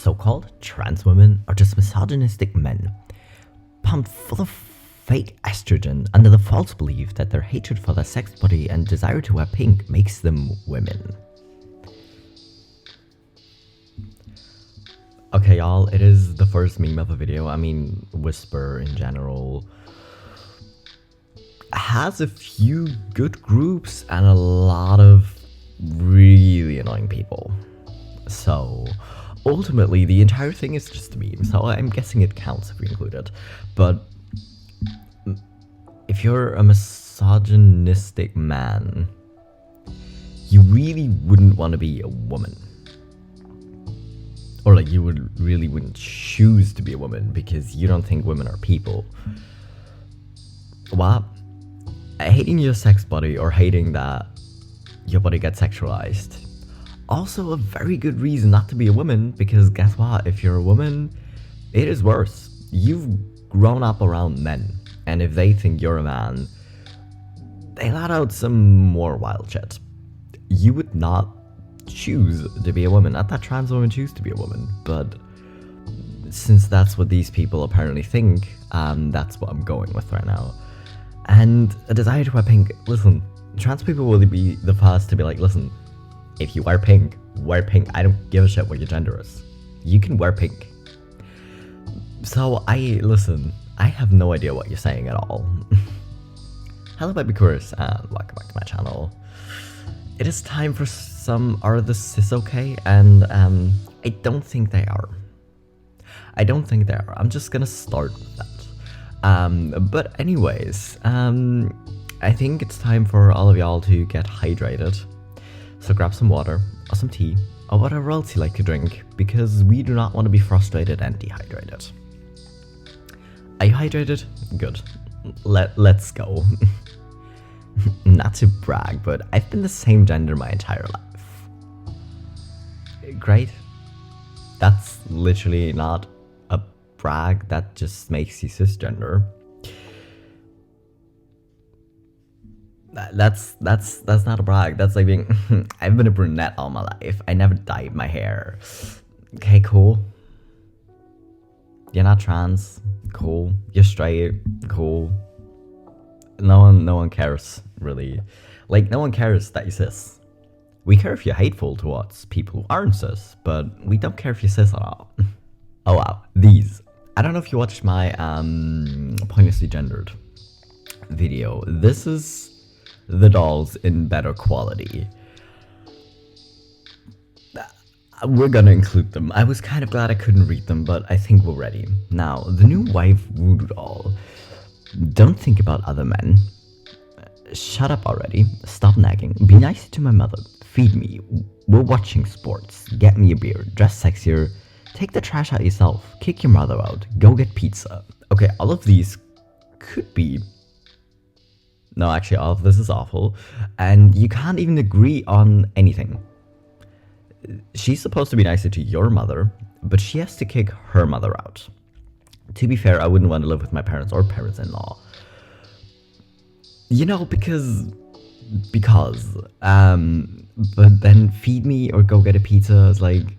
so-called trans women are just misogynistic men, pumped full of fake estrogen under the false belief that their hatred for their sex body and desire to wear pink makes them women. Okay, y'all, it is the first meme of the video. I mean, Whisper in general has a few good groups and a lot of really annoying people. So ultimately, the entire thing is just a meme, so I'm guessing it counts if we include it. But if you're a misogynistic man, you really wouldn't want to be a woman. Or like, you wouldn't choose to be a woman because you don't think women are people. What? Hating your sex body or hating that your body gets sexualized. Also a very good reason not to be a woman, because guess what? If you're a woman, it is worse. You've grown up around men, and if they think you're a man, they let out some more wild shit. You would not choose to be a woman. Not that trans women choose to be a woman, but since that's what these people apparently think, that's what I'm going with right now. And a desire to wear pink. Listen, trans people will be the first to be like, listen, if you wear pink, wear pink. I don't give a shit what your gender is. You can wear pink. So listen, I have no idea what you're saying at all. Hello BabyQueers, and welcome back to my channel. It is time for some arethecisok, and I don't think they are. I'm just gonna start with that. But anyways, I think it's time for all of y'all to get hydrated. So grab some water, or some tea, or whatever else you like to drink, because we do not want to be frustrated and dehydrated. Are you hydrated? Good. Let's go. Not to brag, but I've been the same gender my entire life. Great. That's literally not a brag, that just makes you cisgender. That's not a brag. That's like being I've been a brunette all my life. I never dyed my hair. Okay, cool. You're not trans. Cool. You're straight. Cool. No one cares, really. Like, no one cares that you're cis. We care if you're hateful towards people who aren't cis, but we don't care if you're cis or not. Oh wow, these. I don't know if you watched my pointlessly gendered video. This is the dolls in better quality. We're gonna include them. I was kind of glad I couldn't read them, but I think we're ready. Now, the new wife voodoo doll. Don't think about other men. Shut up already. Stop nagging. Be nice to my mother. Feed me. We're watching sports. Get me a beer. Dress sexier. Take the trash out yourself. Kick your mother out. Go get pizza. Okay, all of these could be... No, actually, all of this is awful. And you can't even agree on anything. She's supposed to be nicer to your mother, but she has to kick her mother out. To be fair, I wouldn't want to live with my parents or parents-in-law. You know, because, but then feed me or go get a pizza is like,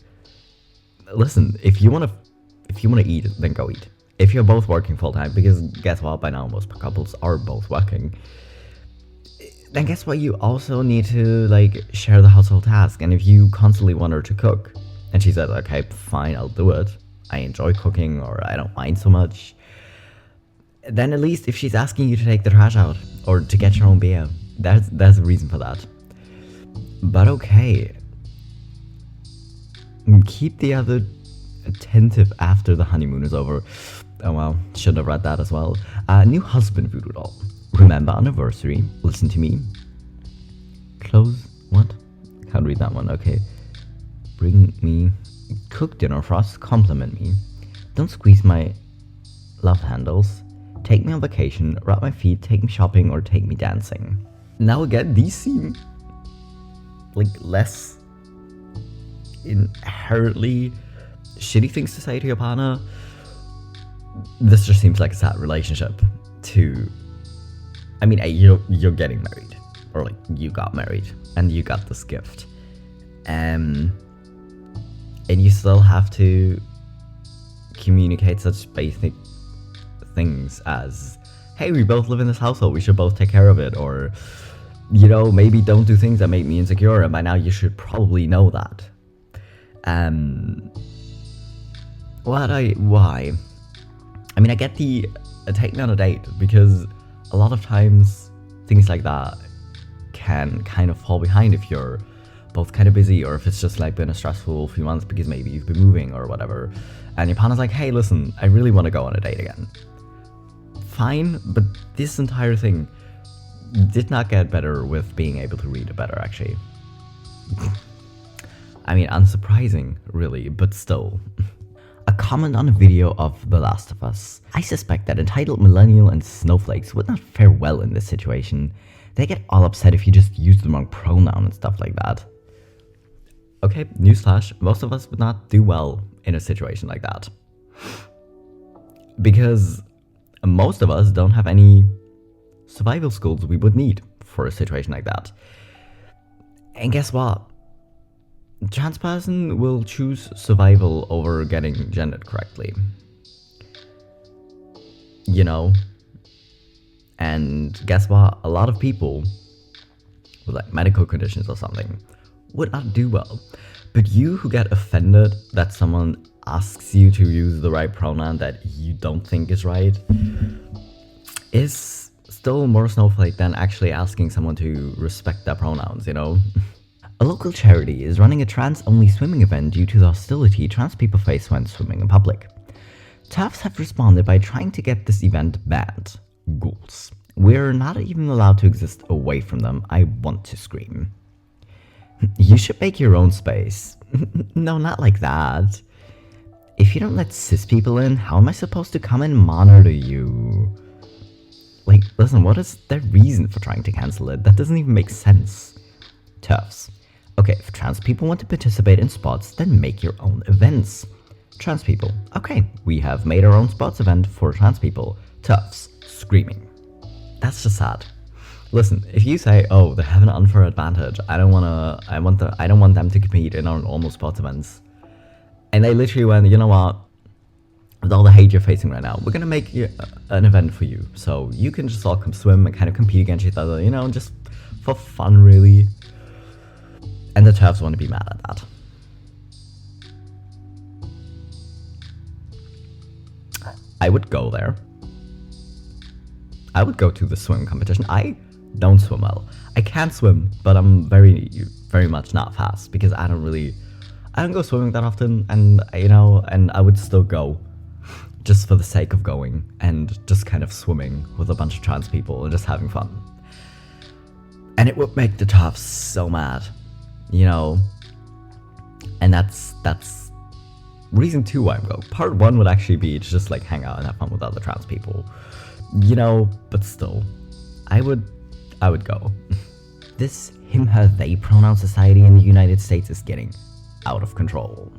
listen, if you want to eat, then go eat. If you're both working full-time, because guess what, by now most couples are both working, then guess what, you also need to, like, share the household task. And if you constantly want her to cook, and she says, okay, fine, I'll do it, I enjoy cooking, or I don't mind so much, then at least if she's asking you to take the trash out or to get your own beer, there's a reason for that. But okay, keep the other attentive after the honeymoon is over. Oh well, should have read that as well. New husband voodoo doll. Remember anniversary. Listen to me. Close. What? Can't read that one. Okay. Bring me. Cook dinner for us. Compliment me. Don't squeeze my love handles. Take me on vacation. Rub my feet. Take me shopping or take me dancing. Now again, these seem like less inherently shitty things to say to your partner. This just seems like a sad relationship to... I mean, you're getting married, or like you got married and you got this gift. And you still have to communicate such basic things as, hey, we both live in this household, we should both take care of it, or, you know, maybe don't do things that make me insecure, and by now you should probably know that. Why? I mean, I get the taking on a date, because a lot of times things like that can kind of fall behind if you're both kind of busy, or if it's just like been a stressful few months because maybe you've been moving or whatever, and your partner's like, hey, listen, I really want to go on a date again. Fine, but this entire thing did not get better with being able to read it better, actually. I mean, unsurprising, really, but still. A comment on a video of The Last of Us. I suspect that entitled millennial and snowflakes would not fare well in this situation. They get all upset if you just use the wrong pronoun and stuff like that. Okay, newsflash, most of us would not do well in a situation like that. Because most of us don't have any survival skills we would need for a situation like that. And guess what? A trans person will choose survival over getting gendered correctly. You know? And guess what? A lot of people with like medical conditions or something would not do well. But you who get offended that someone asks you to use the right pronoun that you don't think is right is still more snowflake than actually asking someone to respect their pronouns, you know? A local charity is running a trans-only swimming event due to the hostility trans people face when swimming in public. Terfs have responded by trying to get this event banned. Ghouls. We're not even allowed to exist away from them. I want to scream. You should make your own space. No, not like that. If you don't let cis people in, how am I supposed to come and monitor you? Like, listen, what is their reason for trying to cancel it? That doesn't even make sense. Terfs. Okay, if trans people want to participate in spots, then make your own events. Trans people. Okay, we have made our own spots event for trans people. Terfs. Screaming. That's just sad. Listen, if you say, oh, they have an unfair advantage, I don't want them to compete in our normal sports events. And they literally went, you know what? With all the hate you're facing right now, we're gonna make an event for you. So you can just all come swim and kind of compete against each other, you know, just for fun, really. And the Terfs want to be mad at that. I would go there. I would go to the swim competition. I don't swim well. I can swim, but I'm very, very much not fast because I don't go swimming that often, and you know, and I would still go just for the sake of going and just kind of swimming with a bunch of trans people and just having fun. And it would make the Terfs so mad, you know. And that's reason 2 why I'm going. Part 1 would actually be to just like hang out and have fun with other trans people, you know, but still, I would go. This him, her, they pronoun society in the United States is getting out of control.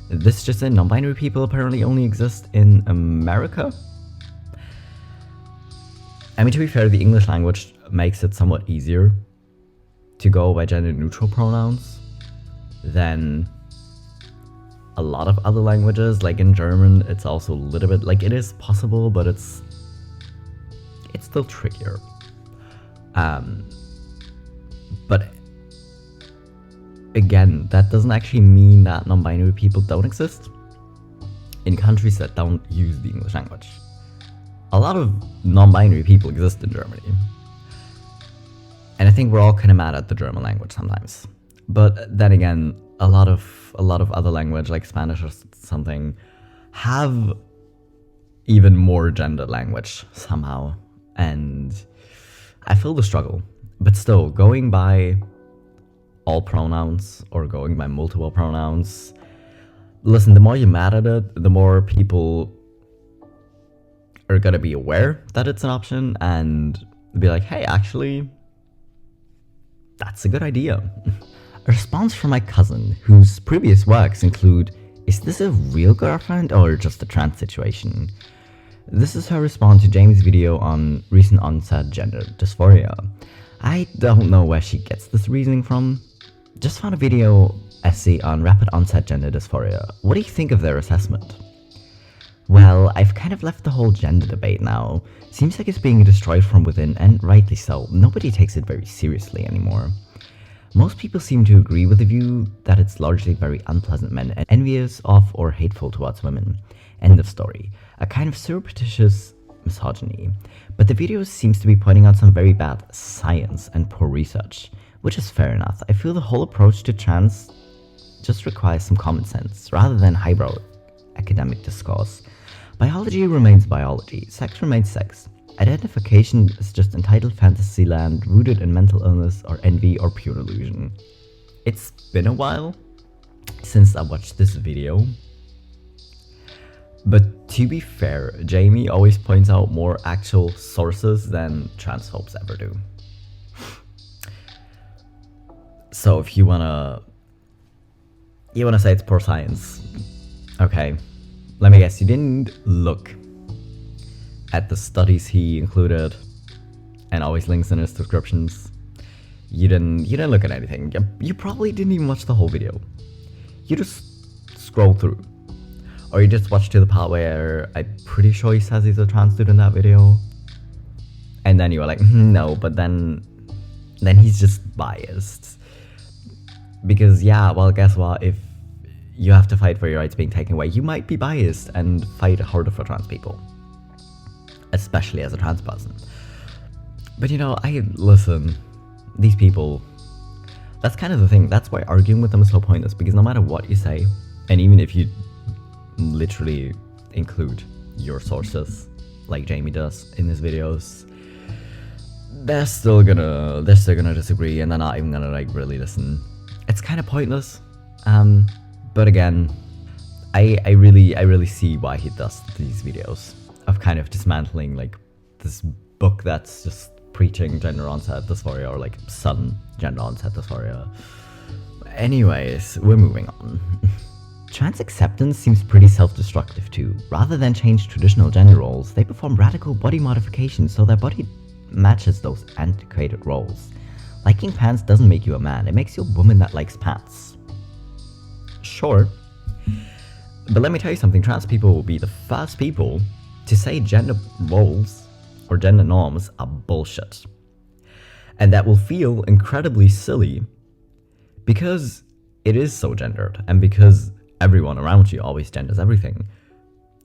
This just in, non-binary people apparently only exist in America. I mean, to be fair, the English language makes it somewhat easier to go by gender-neutral pronouns than a lot of other languages. Like in German, it's also a little bit, like, it is possible, but it's still trickier. But again, that doesn't actually mean that non-binary people don't exist in countries that don't use the English language. A lot of non-binary people exist in Germany. And I think we're all kind of mad at the German language sometimes. But then again, a lot of other language like Spanish or something have even more gendered language somehow. And I feel the struggle. But still, going by all pronouns or going by multiple pronouns, listen, the more you're mad at it, the more people are gonna be aware that it's an option and be like, hey, actually, that's a good idea. A response from my cousin, whose previous works include, is this a real girlfriend or just a trans situation? This is her response to Jamie's video on recent onset gender dysphoria. I don't know where she gets this reasoning from. Just found a video essay on rapid onset gender dysphoria. What do you think of their assessment? Well, I've kind of left the whole gender debate now. Seems like it's being destroyed from within, and rightly so. Nobody takes it very seriously anymore. Most people seem to agree with the view that it's largely very unpleasant men and envious of or hateful towards women. End of story. A kind of surreptitious misogyny. But the video seems to be pointing out some very bad science and poor research, which is fair enough. I feel the whole approach to trans just requires some common sense, rather than highbrow academic discourse. Biology remains biology, sex remains sex. Identification is just entitled fantasy land rooted in mental illness or envy or pure illusion. It's been a while since I watched this video, but to be fair, Jamie always points out more actual sources than transphobes ever do. So if you wanna say it's poor science, okay. Let me guess, you didn't look at the studies he included and always links in his descriptions. You didn't look at anything. You probably didn't even watch the whole video. You just scrolled through. Or you just watched to the part where I'm pretty sure he says he's a trans dude in that video. And then you were like, no, but then he's just biased. Because yeah, well, guess what? If you have to fight for your rights being taken away, you might be biased and fight harder for trans people. Especially as a trans person. But you know, listen, these people, that's kind of the thing. That's why arguing with them is so pointless, because no matter what you say, and even if you literally include your sources, like Jamie does in his videos, they're still gonna disagree, and they're not even gonna like really listen. It's kind of pointless. But again, I really see why he does these videos of kind of dismantling like this book that's just preaching gender onset dysphoria, or like sudden gender onset dysphoria. Anyways, we're moving on. Trans acceptance seems pretty self-destructive too. Rather than change traditional gender roles, they perform radical body modifications so their body matches those antiquated roles. Liking pants doesn't make you a man, it makes you a woman that likes pants. Sure, but let me tell you something, trans people will be the first people to say gender roles or gender norms are bullshit. And that will feel incredibly silly because it is so gendered, and because everyone around you always genders everything.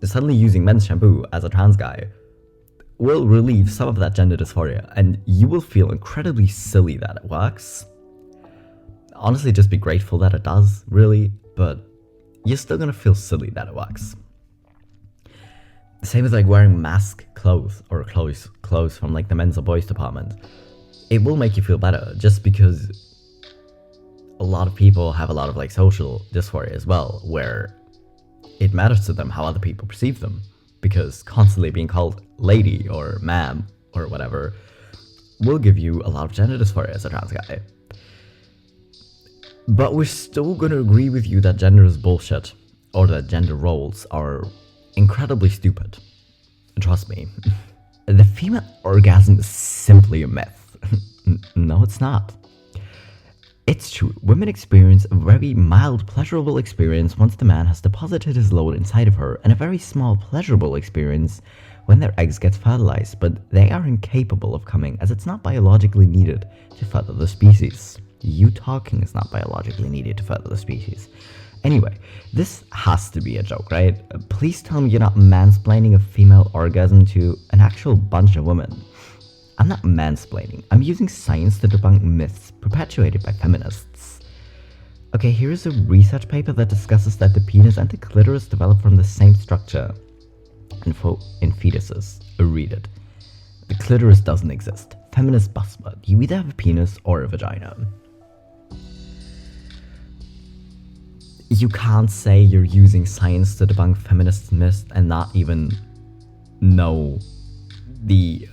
Suddenly using men's shampoo as a trans guy will relieve some of that gender dysphoria, and you will feel incredibly silly that it works. Honestly, just be grateful that it does, really, but you're still gonna feel silly that it works. Same as like wearing mask clothes or clothes from like the men's or boys department. It will make you feel better just because a lot of people have a lot of like social dysphoria as well, where it matters to them how other people perceive them, because constantly being called lady or ma'am or whatever will give you a lot of gender dysphoria as a trans guy. But we're still gonna agree with you that gender is bullshit, or that gender roles are incredibly stupid. Trust me. The female orgasm is simply a myth. No, it's not. It's true, women experience a very mild pleasurable experience once the man has deposited his load inside of her, and a very small pleasurable experience when their eggs get fertilized, but they are incapable of coming as it's not biologically needed to further the species. You talking is not biologically needed to further the species. Anyway, this has to be a joke, right? Please tell me you're not mansplaining a female orgasm to an actual bunch of women. I'm not mansplaining, I'm using science to debunk myths perpetuated by feminists. Okay, here's a research paper that discusses that the penis and the clitoris develop from the same structure in fetuses. Read it. The clitoris doesn't exist. Feminist buzzword. You either have a penis or a vagina. You can't say you're using science to debunk feminist myths and not even know the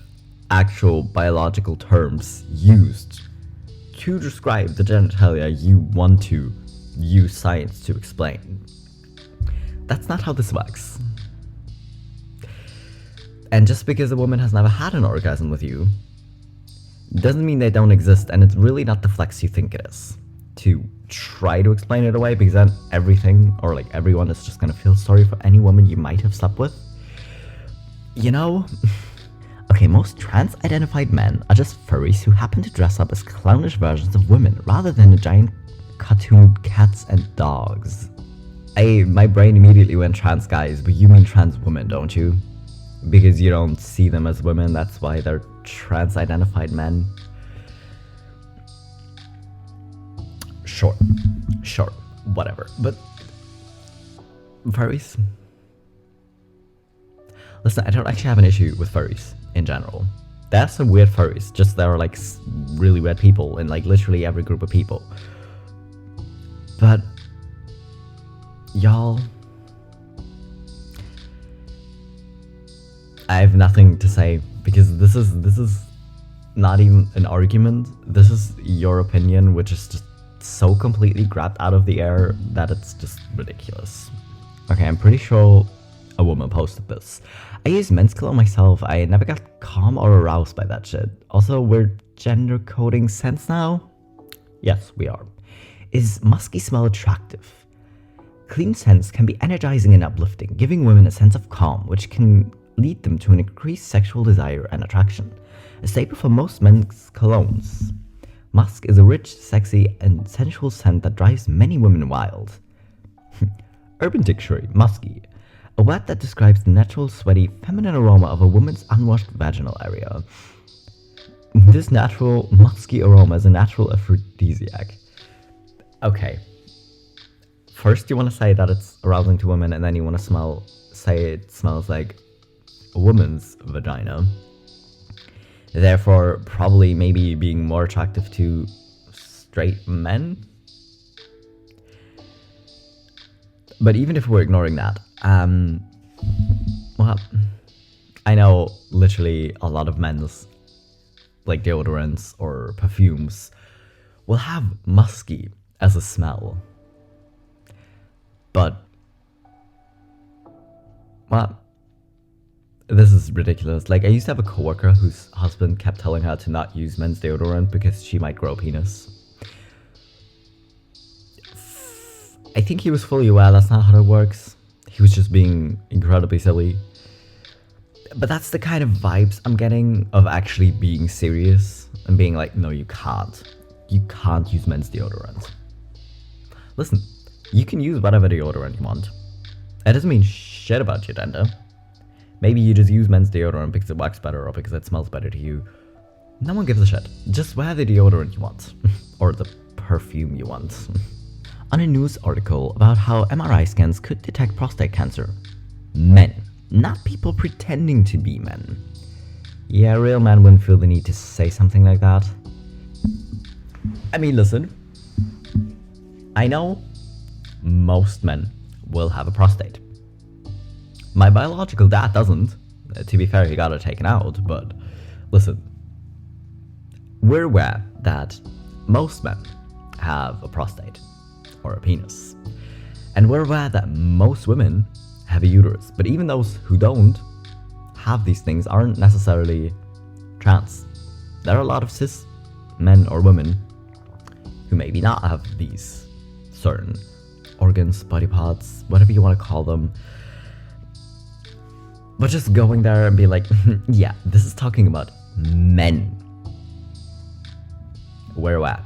actual biological terms used to describe the genitalia you want to use science to explain. That's not how this works. And just because a woman has never had an orgasm with you doesn't mean they don't exist, and it's really not the flex you think it is to try to explain it away, because then everything, or like everyone, is just gonna feel sorry for any woman you might have slept with. You know? Okay, most trans-identified men are just furries who happen to dress up as clownish versions of women rather than the giant cartoon cats and dogs. My brain immediately went trans guys, but you mean trans women, don't you? Because you don't see them as women, that's why they're trans-identified men. Sure, whatever. But furries? Listen, I don't actually have an issue with furries in general. There's some weird furries, just there are like really weird people in like literally every group of people. But y'all, I have nothing to say, because this is not even an argument. This is your opinion, which is just so completely grabbed out of the air that it's just ridiculous. Okay, I'm pretty sure a woman posted this. I use men's cologne myself. I never got calm or aroused by that shit. Also, we're gender coding scents now? Yes, we are. Is musky smell attractive? Clean scents can be energizing and uplifting, giving women a sense of calm, which can lead them to an increased sexual desire and attraction. A staple for most men's colognes, musk is a rich, sexy, and sensual scent that drives many women wild. Urban Dictionary, musky. A word that describes the natural, sweaty, feminine aroma of a woman's unwashed vaginal area. This natural, musky aroma is a natural aphrodisiac. Okay. First you want to say that it's arousing to women, and then you want to say it smells like a woman's vagina. Therefore, probably maybe being more attractive to straight men. But even if we're ignoring that, well, I know literally a lot of men's like deodorants or perfumes will have musky as a smell. But, well, this is ridiculous. Like, I used to have a coworker whose husband kept telling her to not use men's deodorant because she might grow a penis. I think he was fully aware that's not how it works. He was just being incredibly silly. But that's the kind of vibes I'm getting of actually being serious and being like, no, you can't. You can't use men's deodorant. Listen, you can use whatever deodorant you want. That doesn't mean shit about your gender. Maybe you just use men's deodorant because it works better or because it smells better to you. No one gives a shit. Just wear the deodorant you want. Or the perfume you want. On a news article about how MRI scans could detect prostate cancer. Men, not people pretending to be men. Yeah, real men wouldn't feel the need to say something like that. I mean, listen. I know most men will have a prostate. My biological dad doesn't. To be fair, he got it taken out, but listen. We're aware that most men have a prostate or a penis. And we're aware that most women have a uterus, but even those who don't have these things aren't necessarily trans. There are a lot of cis men or women who maybe not have these certain organs, body parts, whatever you want to call them. But just going there and be like, yeah, this is talking about men. We're aware.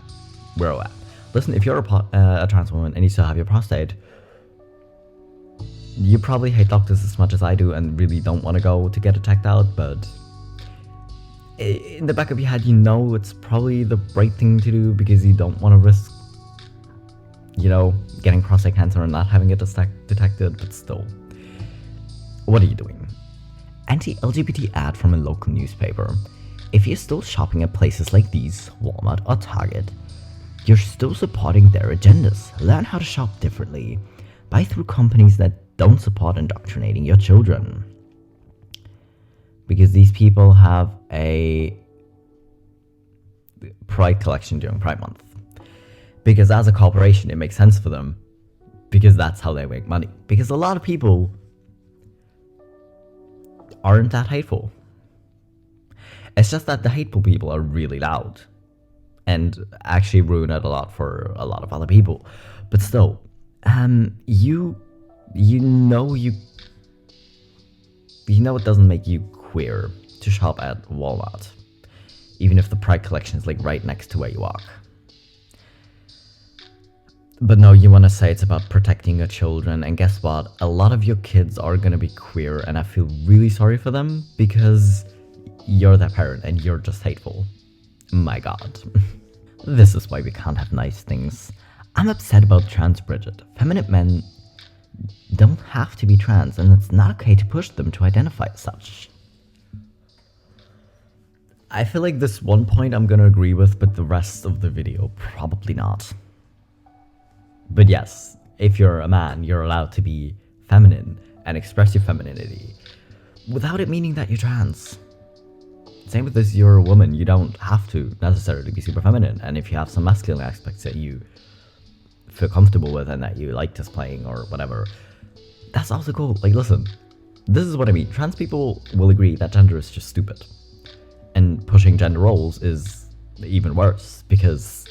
We're aware. Listen, if you're a trans woman and you still have your prostate, you probably hate doctors as much as I do and really don't want to go to get it checked out, but in the back of your head, you know it's probably the right thing to do because you don't want to risk, you know, getting prostate cancer and not having it detected, but still. What are you doing? Anti-LGBT ad from a local newspaper. If you're still shopping at places like these, Walmart or Target, you're still supporting their agendas. Learn how to shop differently. Buy through companies that don't support indoctrinating your children. Because these people have a Pride collection during Pride Month. Because as a corporation, it makes sense for them. Because that's how they make money. Because a lot of people aren't that hateful. It's just that the hateful people are really loud. and actually ruin it a lot for a lot of other people. But still, you know it doesn't make you queer to shop at Walmart, even if the Pride collection is like right next to where you walk. But no, you want to say it's about protecting your children, and guess what? A lot of your kids are gonna be queer, and I feel really sorry for them because you're their parent and you're just hateful. My god. This is why we can't have nice things. I'm upset about trans Bridget. Feminine men don't have to be trans, and it's not okay to push them to identify as such. I feel like this one point I'm gonna agree with, but the rest of the video, probably not. But yes, if you're a man, you're allowed to be feminine and express your femininity without it meaning that you're trans. Same with this, you're a woman, you don't have to necessarily be super feminine, and if you have some masculine aspects that you feel comfortable with and that you like displaying or whatever, that's also cool. Like, listen, this is what I mean. Trans people will agree that gender is just stupid. And pushing gender roles is even worse, because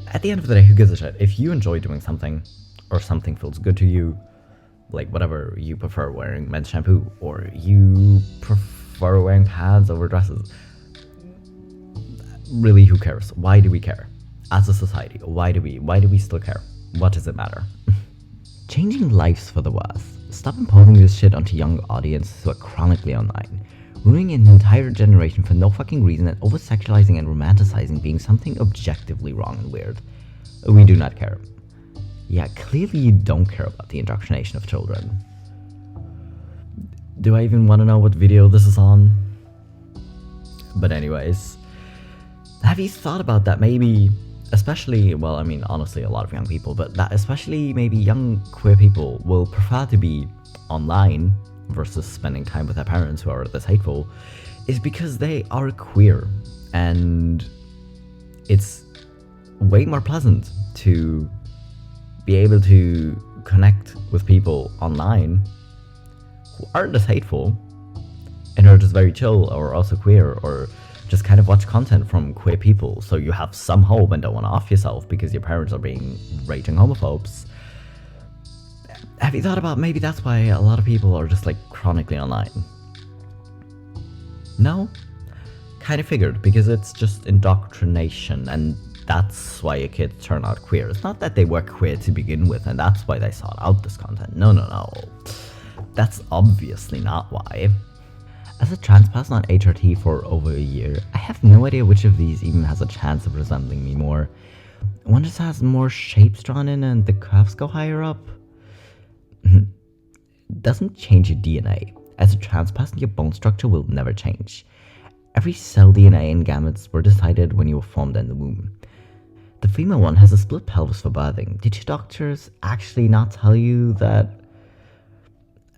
at the end of the day, who gives a shit? If you enjoy doing something, or something feels good to you, like whatever, you prefer wearing men's shampoo, or you prefer wearing pads over dresses, really, who cares? Why do we care? As a society, why do we still care? What does it matter? Changing lives for the worse. Stop imposing this shit onto young audiences who are chronically online, ruining an entire generation for no fucking reason, and over-sexualizing and romanticizing being something objectively wrong and weird. We do not care. Yeah, clearly you don't care about the indoctrination of children. Do I even want to know what video this is on? But anyways, have you thought about that maybe, especially, well, I mean, honestly, a lot of young people, but that especially maybe young queer people will prefer to be online versus spending time with their parents who are this hateful, is because they are queer, and it's way more pleasant to be able to connect with people online who aren't as hateful and are just very chill, or also queer, or just kind of watch content from queer people, so you have some hope and don't want to off yourself because your parents are being raging homophobes. Have you thought about maybe that's why a lot of people are just like chronically online? No? Kind of figured, because it's just indoctrination, and that's why your kids turn out queer. It's not that they were queer to begin with and that's why they sought out this content. No. That's obviously not why. As a trans person on HRT for over a year, I have no idea which of these even has a chance of resembling me more. One just has more shapes drawn in and the curves go higher up. Doesn't change your DNA. As a trans person, your bone structure will never change. Every cell DNA and gametes were decided when you were formed in the womb. The female one has a split pelvis for birthing. Did your doctors actually not tell you that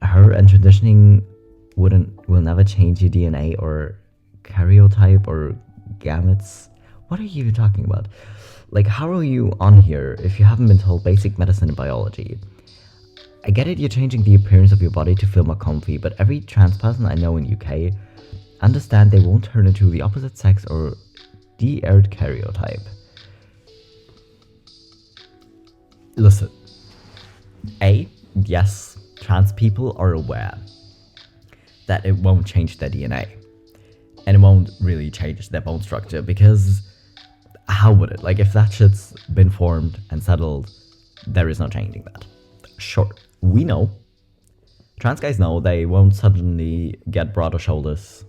her and transitioning will never change your DNA or karyotype or gametes? What are you even talking about? Like, how are you on here if you haven't been told basic medicine and biology? I get it, you're changing the appearance of your body to feel more comfy, but every trans person I know in UK understand they won't turn into the opposite sex or the aired karyotype. Listen, yes, trans people are aware that it won't change their DNA, and it won't really change their bone structure, because how would it? Like, if that shit's been formed and settled, there is no changing that. Sure, we know, trans guys know they won't suddenly get broader shoulders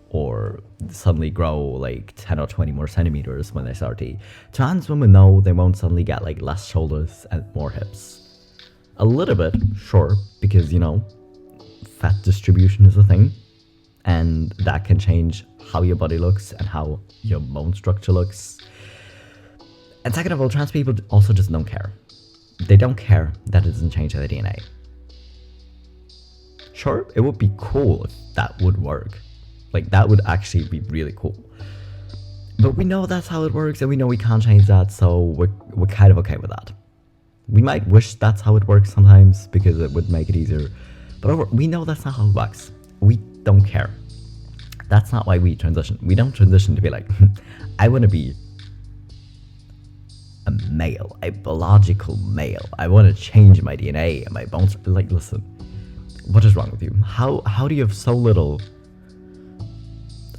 or suddenly grow like 10 or 20 more centimeters when they start to. Trans women know they won't suddenly get like less shoulders and more hips. A little bit, sure, because, you know, fat distribution is a thing, and that can change how your body looks and how your bone structure looks. And second of all, trans people also just don't care. They don't care that it doesn't change their DNA. Sure, it would be cool if that would work. Like, that would actually be really cool. But we know that's how it works, and we know we can't change that, so we're kind of okay with that. We might wish that's how it works sometimes, because it would make it easier. But we know that's not how it works. We don't care. That's not why we transition. We don't transition to be like, I want to be a male, a biological male. I want to change my DNA and my bones. Like, listen, what is wrong with you? How do you have so little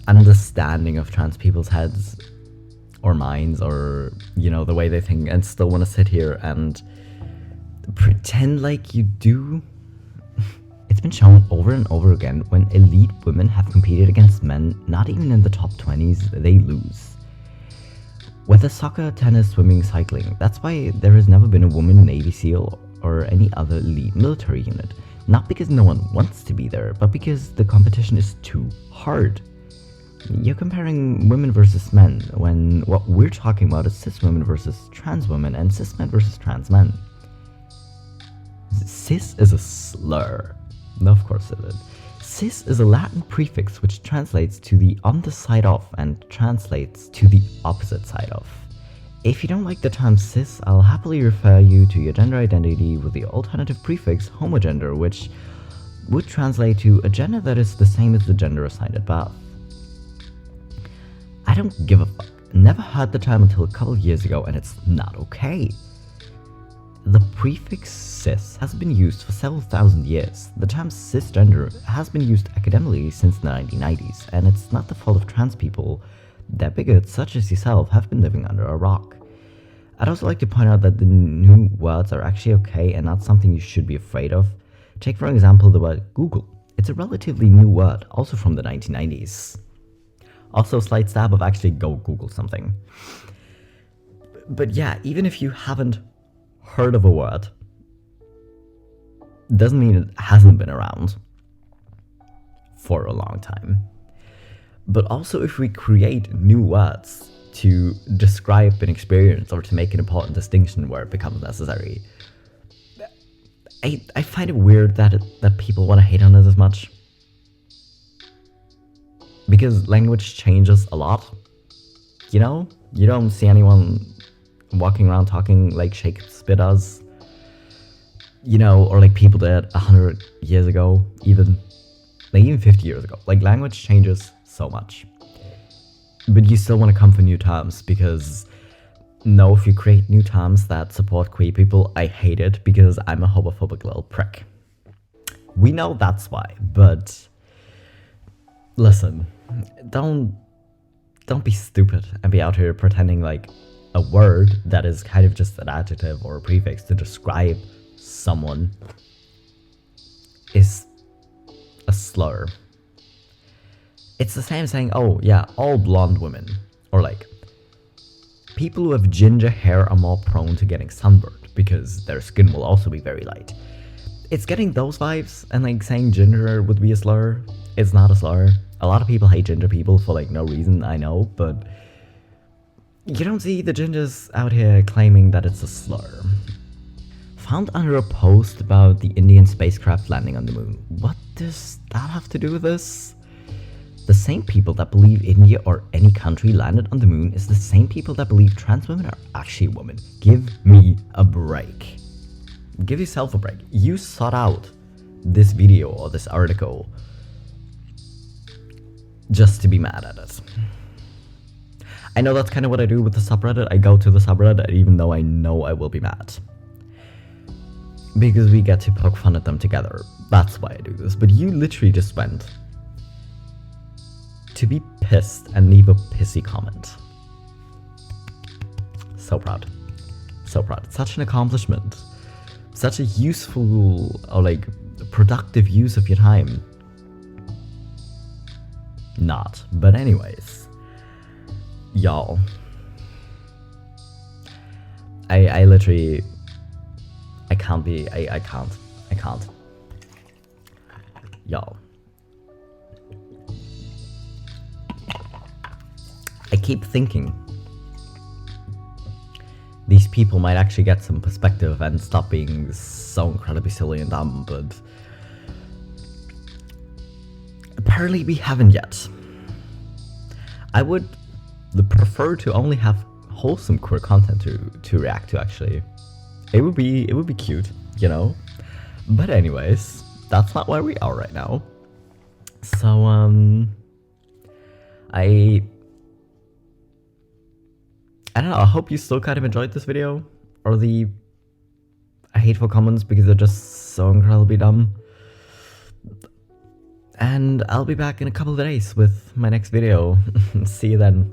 understanding of trans people's heads or minds, or, you know, the way they think, and still want to sit here and pretend like you do? It's been shown over and over again, when elite women have competed against men, not even in the top 20s, they lose. Whether soccer, tennis, swimming, cycling, that's why there has never been a woman Navy SEAL or any other elite military unit. Not because no one wants to be there, but because the competition is too hard. You're comparing women versus men, when what we're talking about is cis women versus trans women, and cis men versus trans men. Cis is a slur. No, of course it is. Cis is a Latin prefix which translates to the on the side of and translates to the opposite side of. If you don't like the term cis, I'll happily refer you to your gender identity with the alternative prefix homogender, which would translate to a gender that is the same as the gender assigned at birth. I don't give a fuck. Never heard the term until a couple years ago, and it's not okay. The prefix cis has been used for several thousand years. The term cisgender has been used academically since the 1990s, and it's not the fault of trans people that bigots such as yourself have been living under a rock. I'd also like to point out that the new words are actually okay and not something you should be afraid of. Take for example the word Google. It's a relatively new word, also from the 1990s. Also, slight stab of actually go Google something. But yeah, even if you haven't heard of a word, doesn't mean it hasn't been around for a long time. But also, if we create new words to describe an experience or to make an important distinction where it becomes necessary, I find it weird that people want to hate on it as much. Because language changes a lot. You know? You don't see anyone walking around talking like Shakespeare does. You know, or like people did 100 years ago, even 50 years ago. Like, language changes so much. But you still want to come for new terms, because no, if you create new terms that support queer people, I hate it because I'm a homophobic little prick. We know that's why, but listen, don't be stupid and be out here pretending like a word that is kind of just an adjective or a prefix to describe someone is a slur. It's the same saying, oh yeah, all blonde women, or like, people who have ginger hair are more prone to getting sunburned because their skin will also be very light. It's getting those vibes, and like saying ginger would be a slur. It's not a slur. A lot of people hate ginger people for like no reason, I know, but you don't see the gingers out here claiming that it's a slur. Found under a post about the Indian spacecraft landing on the moon. What does that have to do with this? The same people that believe India or any country landed on the moon is the same people that believe trans women are actually women. Give me a break. Give yourself a break. You sought out this video or this article just to be mad at it. I know that's kind of what I do with the subreddit. I go to the subreddit even though I know I will be mad. Because we get to poke fun at them together. That's why I do this. But you literally just went to be pissed and leave a pissy comment. So proud. So proud. Such an accomplishment. Such a useful or like productive use of your time. Not. But anyways. Y'all. I literally I can't. Y'all. I keep thinking these people might actually get some perspective and stop being so incredibly silly and dumb, but apparently we haven't yet. I would prefer to only have wholesome queer content to react to, actually. It would be cute, you know? But anyways, that's not where we are right now. I don't know, I hope you still kind of enjoyed this video, or the hateful comments because they're just so incredibly dumb. And I'll be back in a couple of days with my next video. See you then.